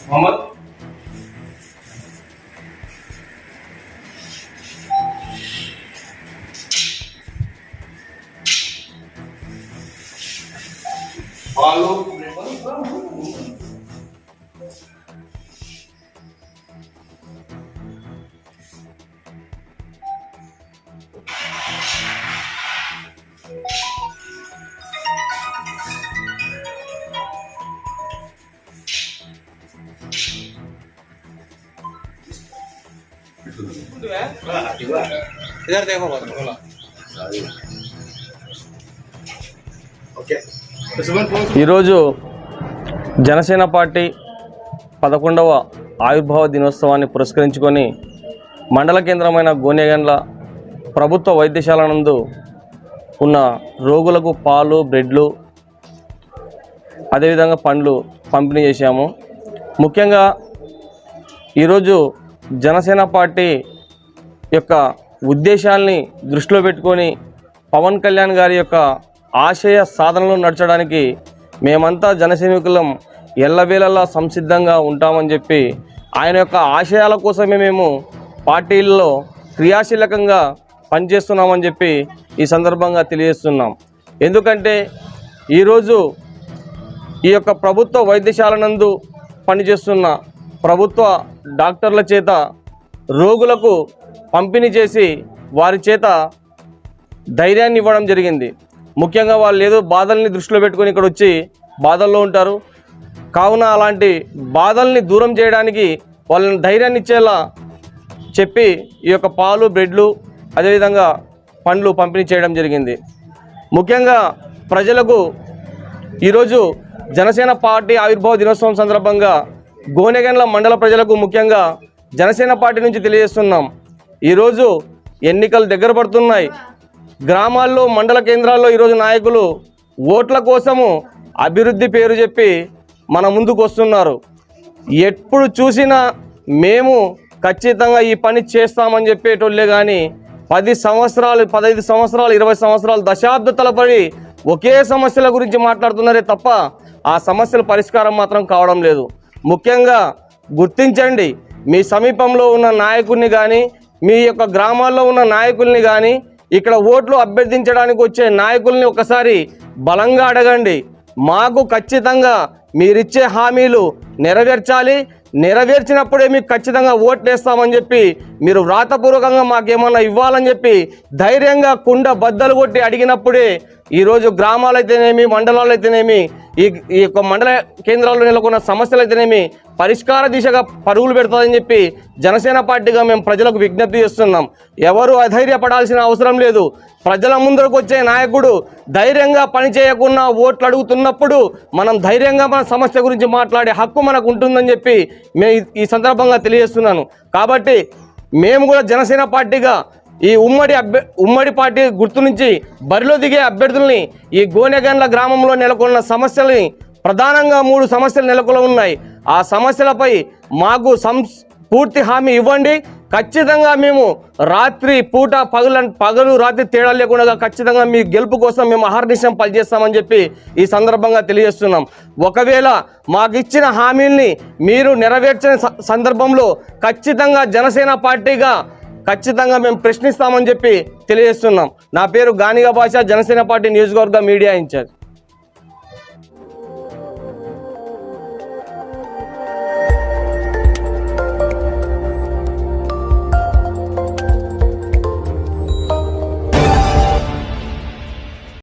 मोहम्मद पालू इधर देखो बोला ओके। ఈరోజు జనసేన పార్టీ 11వ ఆవిర్భావ దినోత్సవాన్ని పురస్కరించుకొని మండల కేంద్రమైన గోనెగండ్ల ప్రభుత్వ వైద్యశాల నందు ఉన్న రోగులకు పాలు, బ్రెడ్లు, అదేవిధంగా పండ్లు పంపిణీ చేశాము. ముఖ్యంగా ఈరోజు జనసేన పార్టీ యొక్క ఉద్దేశాల్ని దృష్టిలో పెట్టుకొని పవన్ కళ్యాణ్ గారి యొక్క ఆశయ సాధనలో నడచడానికి మేమంతా జనసైనికులం ఎల్లవేళలా సంసిద్ధంగా ఉంటామని చెప్పి ఆయన యొక్క ఆశయాల కోసమే మేము పార్టీల్లో క్రియాశీలకంగా పనిచేస్తున్నామని చెప్పి ఈ సందర్భంగా తెలియజేస్తున్నాం. ఎందుకంటే ఈరోజు ఈ యొక్క ప్రభుత్వ వైద్యశాల నందు పనిచేస్తున్న ప్రభుత్వ డాక్టర్ల చేత రోగులకు పంపిణీ చేసి వారి చేత ధైర్యాన్ని ఇవ్వడం జరిగింది. ముఖ్యంగా వాళ్ళు ఏదో బాధల్ని దృష్టిలో పెట్టుకొని ఇక్కడ వచ్చి బాధల్లో ఉంటారు. కావున అలాంటి బాధల్ని దూరం చేయడానికి వాళ్ళని ధైర్యాన్ని ఇచ్చేలా చెప్పి ఈ యొక్క పాలు, బ్రెడ్లు, అదేవిధంగా పండ్లు పంపిణీ చేయడం జరిగింది. ముఖ్యంగా ప్రజలకు ఈరోజు జనసేన పార్టీ ఆవిర్భావ దినోత్సవం సందర్భంగా గోనెగండ్ల మండల ప్రజలకు ముఖ్యంగా జనసేన పార్టీ నుంచి తెలియజేస్తున్నాం. ఈరోజు ఎన్నికలు దగ్గర పడుతున్నాయి. గ్రామాల్లో, మండల కేంద్రాల్లో ఈరోజు నాయకులు ఓట్ల కోసము అభివృద్ధి పేరు చెప్పి మన ముందుకు వస్తున్నారు. ఎప్పుడు చూసినా మేము ఖచ్చితంగా ఈ పని చేస్తామని చెప్పేటోళ్ళే కానీ 10 సంవత్సరాలు, 15 సంవత్సరాలు, 20 సంవత్సరాలు, దశాబ్ద తలపడి ఒకే సమస్యల గురించి మాట్లాడుతున్నారే తప్ప ఆ సమస్యల పరిష్కారం మాత్రం కావడం లేదు. ముఖ్యంగా గుర్తించండి, మీ సమీపంలో ఉన్న నాయకుల్ని కానీ, మీ యొక్క గ్రామాల్లో ఉన్న నాయకుల్ని కానీ, ఇక్కడ ఓట్లు అభ్యర్థించడానికి వచ్చే నాయకుల్ని ఒకసారి బలంగా అడగండి. మాకు ఖచ్చితంగా మీరిచ్చే హామీలు నెరవేర్చాలి, నెరవేర్చినప్పుడే మీకు ఖచ్చితంగా ఓట్లు వేస్తామని చెప్పి మీరు వ్రాతపూర్వకంగా మాకేమన్నా ఇవ్వాలని చెప్పి ధైర్యంగా కుండ బద్దలు కొట్టి అడిగినప్పుడే ఈరోజు గ్రామాలైతేనేమి, మండలాలైతేనేమి, ఈ యొక్క మండల కేంద్రాల్లో నెలకొన్న సమస్యలు అయితేనేమి పరిష్కార దిశగా పరుగులు పెడతాదని చెప్పి జనసేన పార్టీగా మేము ప్రజలకు విజ్ఞప్తి చేస్తున్నాం. ఎవరు అధైర్యపడాల్సిన అవసరం లేదు. ప్రజల ముందుకు వచ్చే నాయకుడు ధైర్యంగా పనిచేయకుండా ఓట్లు అడుగుతున్నప్పుడు మనం ధైర్యంగా మన సమస్య గురించి మాట్లాడే హక్కు మనకు ఉంటుందని చెప్పి మేము ఈ సందర్భంగా తెలియజేస్తున్నాను. కాబట్టి మేము కూడా జనసేన పార్టీగా ఈ ఉమ్మడి పార్టీ గుర్తు నుంచి బరిలో దిగే అభ్యర్థుల్ని ఈ గోనెగండ్ల గ్రామంలో నెలకొన్న సమస్యల్ని ప్రధానంగా 3 సమస్యలు నెలకొని ఉన్నాయి. ఆ సమస్యలపై మాకు పూర్తి హామీ ఇవ్వండి. ఖచ్చితంగా మేము రాత్రి పూట పగలు రాత్రి తేడా లేకుండా ఖచ్చితంగా మీ గెలుపు కోసం మేము అహర్నిశం పనిచేస్తామని చెప్పి ఈ సందర్భంగా తెలియజేస్తున్నాం. ఒకవేళ మాకు ఇచ్చిన హామీల్ని మీరు నెరవేర్చిన సందర్భంలో ఖచ్చితంగా జనసేన పార్టీగా ఖచ్చితంగా మేము ప్రశ్నిస్తామని చెప్పి తెలియజేస్తున్నాం. నా పేరు గానిగా భాష, జనసేన పార్టీ నియోజకవర్గ మీడియా ఇన్ఛార్జ్.